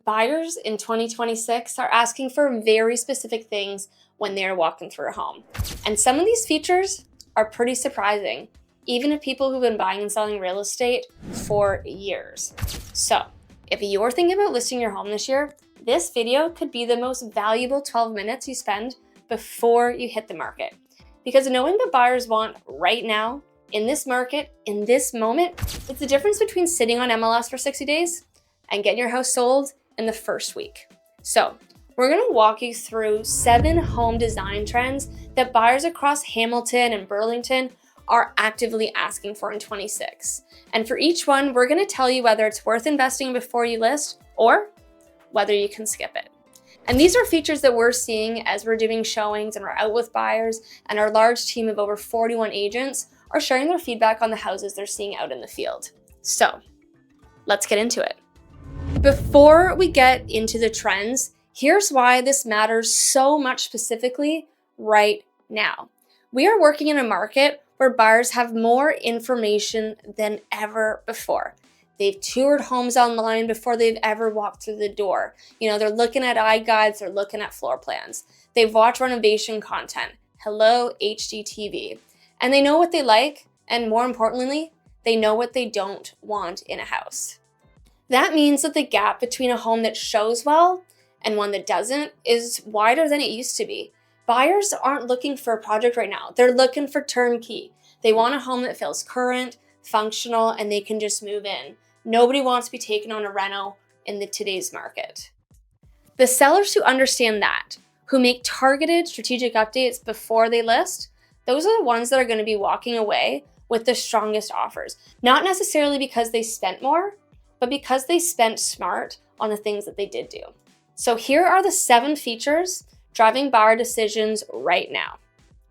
Buyers in 2026 are asking for very specific things when they are walking through a home. And some of these features are pretty surprising, even to people who've been buying and selling real estate for years. So if you're thinking about listing your home this year, this video could be the most valuable 12 minutes you spend before you hit the market. Because knowing what buyers want right now, in this market, in this moment, it's the difference between sitting on MLS for 60 days and getting your house sold in the first week. So we're gonna walk you through 7 home design trends that buyers across Hamilton and Burlington are actively asking for in 26. And for each one, we're gonna tell you whether it's worth investing before you list or whether you can skip it. And these are features that we're seeing as we're doing showings and we're out with buyers, and our large team of over 41 agents are sharing their feedback on the houses they're seeing out in the field. So let's get into it. Before we get into the trends, here's why this matters so much specifically right now. We are working in a market where buyers have more information than ever before. They've toured homes online before they've ever walked through the door. They're looking at iGuides, they're looking at floor plans. They've watched renovation content. Hello, HGTV. And they know what they like, and more importantly, they know what they don't want in a house. That means that the gap between a home that shows well and one that doesn't is wider than it used to be. Buyers aren't looking for a project right now. They're looking for turnkey. They want a home that feels current, functional, and they can just move in. Nobody wants to be taken on a reno in today's market. The sellers who understand that, who make targeted strategic updates before they list, those are the ones that are going to be walking away with the strongest offers. Not necessarily because they spent more, but because they spent smart on the things that they did do. So here are the 7 features driving buyer decisions right now.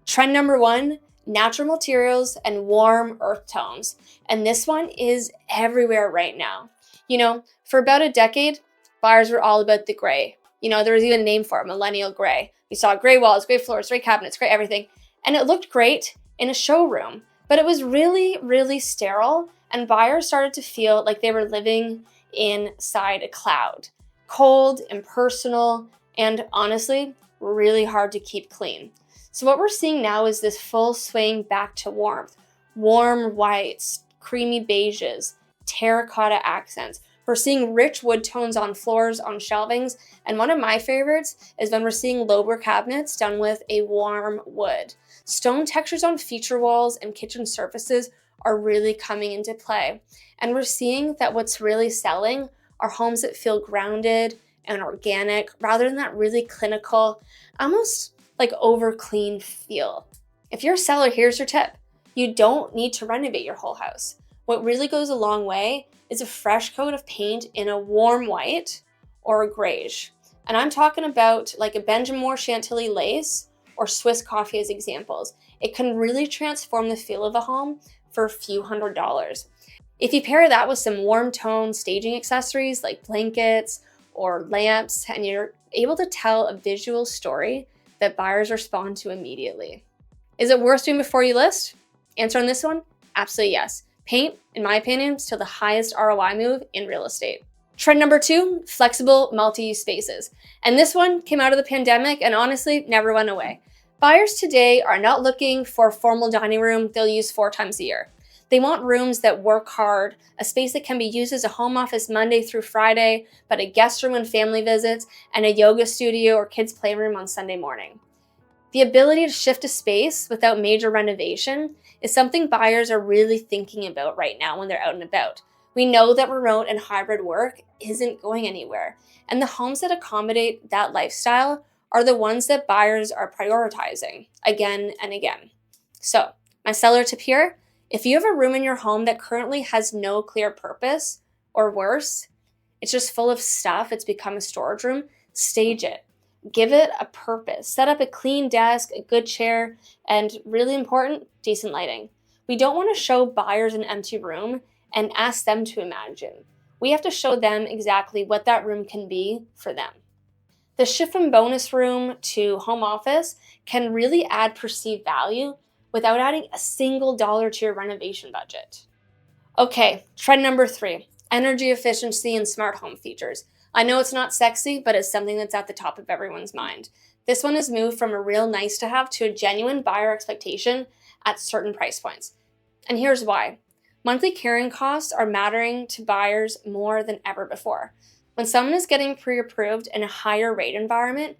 Trend number 1, natural materials and warm earth tones. And this one is everywhere right now. For about a decade, buyers were all about the gray. There was even a name for it, millennial gray. You saw gray walls, gray floors, gray cabinets, gray everything. And it looked great in a showroom, but it was really, really sterile, and buyers started to feel like they were living inside a cloud. Cold, impersonal, and honestly, really hard to keep clean. So what we're seeing now is this full swing back to warmth. Warm whites, creamy beiges, terracotta accents. We're seeing rich wood tones on floors, on shelvings, and one of my favorites is when we're seeing lower cabinets done with a warm wood. Stone textures on feature walls and kitchen surfaces are really coming into play. And we're seeing that what's really selling are homes that feel grounded and organic rather than that really clinical, almost like over clean feel. If you're a seller, here's your tip. You don't need to renovate your whole house. What really goes a long way is a fresh coat of paint in a warm white or a grayish. And I'm talking about like a Benjamin Moore Chantilly lace or Swiss coffee as examples. It can really transform the feel of a home for a few $100s. If you pair that with some warm tone staging accessories like blankets or lamps, and you're able to tell a visual story that buyers respond to immediately. Is it worth doing before you list? Answer on this one, absolutely yes. Paint, in my opinion, is still the highest ROI move in real estate. Trend number 2, flexible multi-use spaces. And this one came out of the pandemic and honestly never went away. Buyers today are not looking for a formal dining room they'll use 4 times a year. They want rooms that work hard, a space that can be used as a home office Monday through Friday, but a guest room when family visits, and a yoga studio or kids' playroom on Sunday morning. The ability to shift a space without major renovation is something buyers are really thinking about right now when they're out and about. We know that remote and hybrid work isn't going anywhere, and the homes that accommodate that lifestyle are the ones that buyers are prioritizing again and again. So, my seller tip here, if you have a room in your home that currently has no clear purpose, or worse, it's just full of stuff, it's become a storage room, stage it. Give it a purpose. Set up a clean desk, a good chair, and really important, decent lighting. We don't want to show buyers an empty room and ask them to imagine. We have to show them exactly what that room can be for them. The shift from bonus room to home office can really add perceived value without adding a single dollar to your renovation budget. Okay, trend number 3, energy efficiency and smart home features. I know it's not sexy, but it's something that's at the top of everyone's mind. This one has moved from a real nice to have to a genuine buyer expectation at certain price points. And here's why. Monthly carrying costs are mattering to buyers more than ever before. When someone is getting pre-approved in a higher rate environment,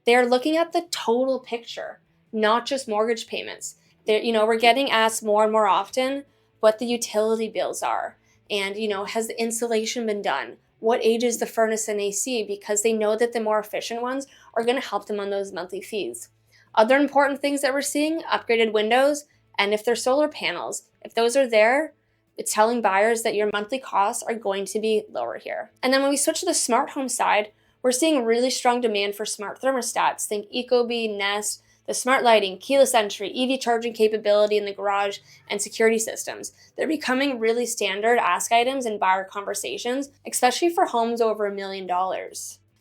they are looking at the total picture, not just mortgage payments. We're getting asked more and more often what the utility bills are. And, has the insulation been done? What age is the furnace and AC? Because they know that the more efficient ones are going to help them on those monthly fees. Other important things that we're seeing, upgraded windows, and if they're solar panels, if those are there, it's telling buyers that your monthly costs are going to be lower here. And then when we switch to the smart home side, we're seeing really strong demand for smart thermostats. Think Ecobee, Nest, the smart lighting, keyless entry, EV charging capability in the garage, and security systems. They're becoming really standard ask items in buyer conversations, especially for homes over $1 million.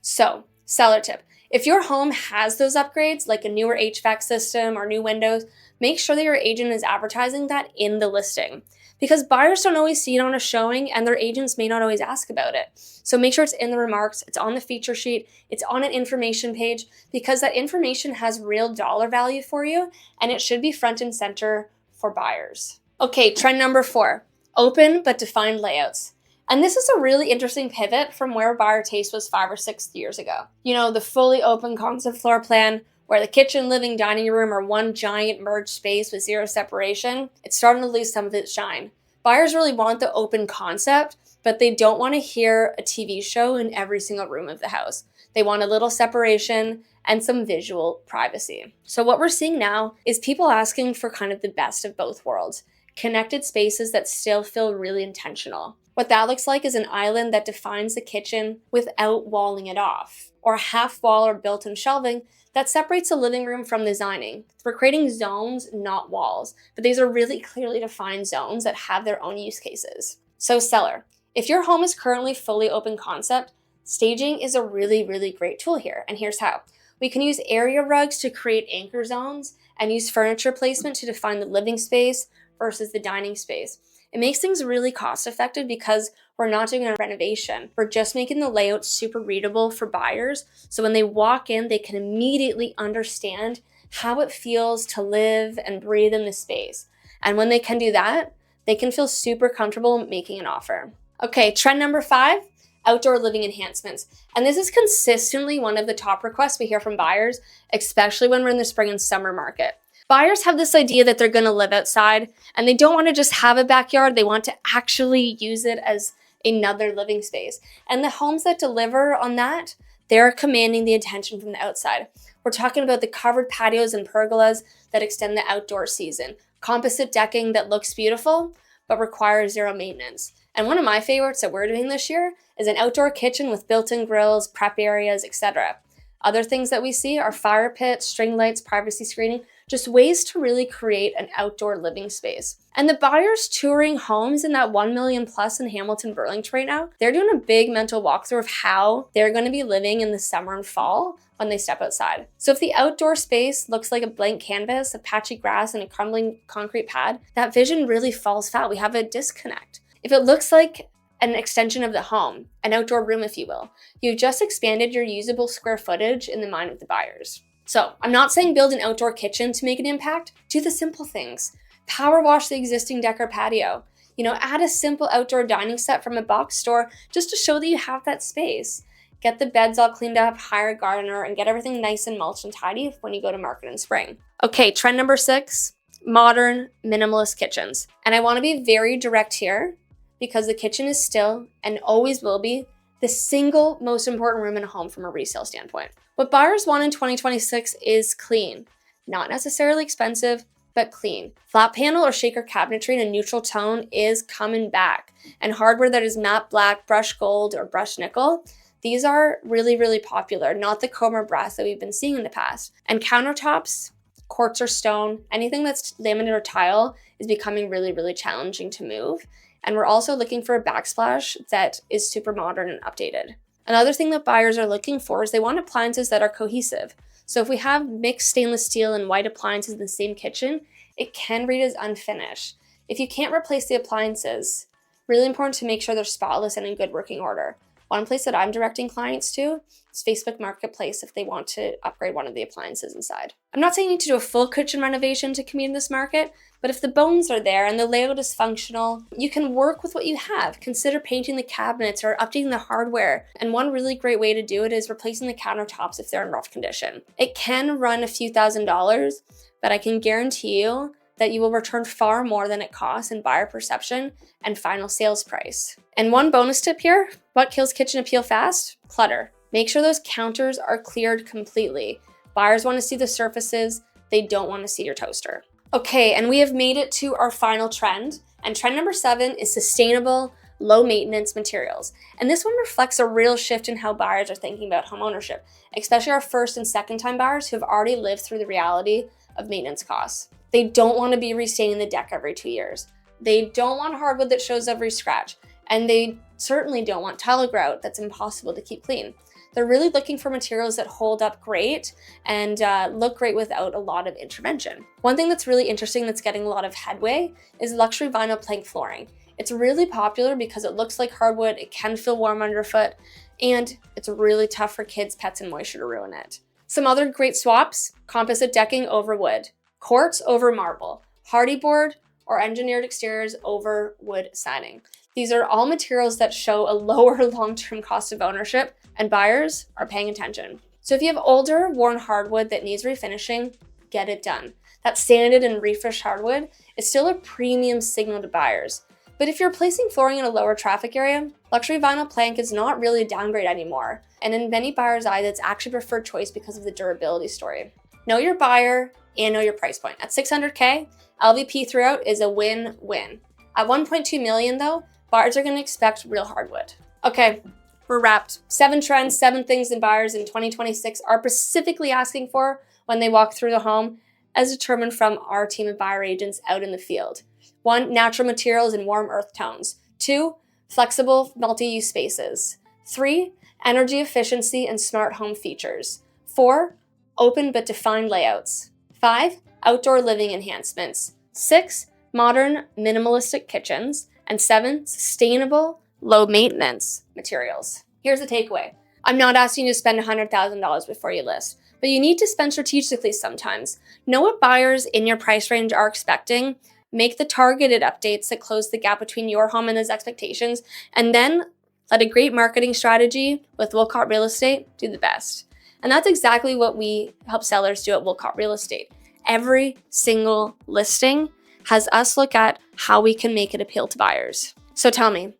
So, seller tip. If your home has those upgrades, like a newer HVAC system or new windows, make sure that your agent is advertising that in the listing. Because buyers don't always see it on a showing and their agents may not always ask about it. So make sure it's in the remarks, it's on the feature sheet, it's on an information page, because that information has real dollar value for you and it should be front and center for buyers. Okay, trend number 4, open but defined layouts. And this is a really interesting pivot from where buyer taste was 5 or 6 years ago. The fully open concept floor plan, where the kitchen, living, dining room are one giant merged space with zero separation, it's starting to lose some of its shine. Buyers really want the open concept, but they don't want to hear a TV show in every single room of the house. They want a little separation and some visual privacy. So what we're seeing now is people asking for kind of the best of both worlds. Connected spaces that still feel really intentional. What that looks like is an island that defines the kitchen without walling it off, or a half wall or built-in shelving that separates the living room from the dining. We're creating zones, not walls, but these are really clearly defined zones that have their own use cases. So seller, if your home is currently fully open concept, staging is a really, really great tool here, and here's how. We can use area rugs to create anchor zones and use furniture placement to define the living space versus the dining space. It makes things really cost effective because we're not doing a renovation. We're just making the layout super readable for buyers. So when they walk in, they can immediately understand how it feels to live and breathe in the space. And when they can do that, they can feel super comfortable making an offer. Okay, trend number 5, outdoor living enhancements. And this is consistently one of the top requests we hear from buyers, especially when we're in the spring and summer market. Buyers have this idea that they're going to live outside and they don't want to just have a backyard. They want to actually use it as another living space. And the homes that deliver on that, they're commanding the attention from the outside. We're talking about the covered patios and pergolas that extend the outdoor season, composite decking that looks beautiful but requires zero maintenance. And one of my favorites that we're doing this year is an outdoor kitchen with built-in grills, prep areas, etc. Other things that we see are fire pits, string lights, privacy screening, just ways to really create an outdoor living space. And the buyers touring homes in that 1 million plus in Hamilton, Burlington right now, they're doing a big mental walkthrough of how they're going to be living in the summer and fall when they step outside. So if the outdoor space looks like a blank canvas, a patchy grass, and a crumbling concrete pad, that vision really falls foul. We have a disconnect. If it looks like an extension of the home, an outdoor room, if you will, you've just expanded your usable square footage in the mind of the buyers. So I'm not saying build an outdoor kitchen to make an impact. Do the simple things. Power wash the existing deck or patio. Add a simple outdoor dining set from a box store just to show that you have that space. Get the beds all cleaned up, hire a gardener, and get everything nice and mulched and tidy when you go to market in spring. Okay, trend number 6, modern minimalist kitchens. And I want to be very direct here because the kitchen is still and always will be the single most important room in a home from a resale standpoint. What buyers want in 2026 is clean, not necessarily expensive, but clean. Flat panel or shaker cabinetry in a neutral tone is coming back. And hardware that is matte black, brushed gold, or brushed nickel, these are really, really popular, not the chrome or brass that we've been seeing in the past. And countertops, quartz or stone, anything that's laminate or tile is becoming really, really challenging to move. And we're also looking for a backsplash that is super modern and updated. Another thing that buyers are looking for is they want appliances that are cohesive. So if we have mixed stainless steel and white appliances in the same kitchen, it can read as unfinished. If you can't replace the appliances, really important to make sure they're spotless and in good working order. One place that I'm directing clients to is Facebook Marketplace if they want to upgrade one of the appliances inside. I'm not saying you need to do a full kitchen renovation to compete in this market, but if the bones are there and the layout is functional, you can work with what you have. Consider painting the cabinets or updating the hardware. And one really great way to do it is replacing the countertops if they're in rough condition. It can run a few $1,000s, but I can guarantee you that you will return far more than it costs in buyer perception and final sales price. And one bonus tip here, what kills kitchen appeal fast? Clutter. Make sure those counters are cleared completely. Buyers want to see the surfaces, they don't want to see your toaster. Okay, and we have made it to our final trend. And trend number 7 is sustainable, low maintenance materials. And this one reflects a real shift in how buyers are thinking about home ownership, especially our first and second time buyers who have already lived through the reality of maintenance costs. They don't want to be restaining the deck every 2 years. They don't want hardwood that shows every scratch. And they certainly don't want tile grout that's impossible to keep clean. They're really looking for materials that hold up great and look great without a lot of intervention. One thing that's really interesting that's getting a lot of headway is luxury vinyl plank flooring. It's really popular because it looks like hardwood, it can feel warm underfoot, and it's really tough for kids, pets, and moisture to ruin it. Some other great swaps: composite decking over wood, quartz over marble, hardy board or engineered exteriors over wood siding. These are all materials that show a lower long-term cost of ownership, and buyers are paying attention. So if you have older, worn hardwood that needs refinishing, get it done. That sanded and refreshed hardwood is still a premium signal to buyers. But if you're placing flooring in a lower traffic area, luxury vinyl plank is not really a downgrade anymore. And in many buyers' eyes, it's actually a preferred choice because of the durability story. Know your buyer and know your price point. At $600K, LVP throughout is a win-win. At $1.2 million though, buyers are gonna expect real hardwood. Okay, we're wrapped. 7 trends, 7 things that buyers in 2026 are specifically asking for when they walk through the home, as determined from our team of buyer agents out in the field. 1, natural materials and warm earth tones. 2, flexible multi-use spaces. 3, energy efficiency and smart home features. 4, open but defined layouts. 5, outdoor living enhancements. 6, modern minimalistic kitchens. And 7, sustainable, low maintenance materials. Here's the takeaway. I'm not asking you to spend $100,000 before you list, but you need to spend strategically sometimes. Know what buyers in your price range are expecting, make the targeted updates that close the gap between your home and those expectations, and then let a great marketing strategy with Woolcott Real Estate do the best. And that's exactly what we help sellers do at Woolcott Real Estate. Every single listing has us look at how we can make it appeal to buyers. So tell me,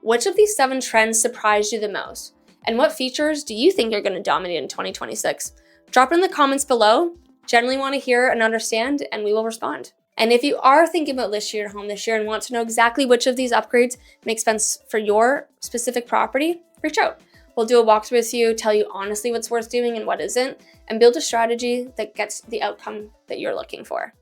which of these 7 trends surprised you the most? And what features do you think are going to dominate in 2026? Drop it in the comments below. Generally want to hear and understand, and we will respond. And if you are thinking about listing your home this year and want to know exactly which of these upgrades make sense for your specific property, reach out. We'll do a walkthrough with you, tell you honestly what's worth doing and what isn't, and build a strategy that gets the outcome that you're looking for.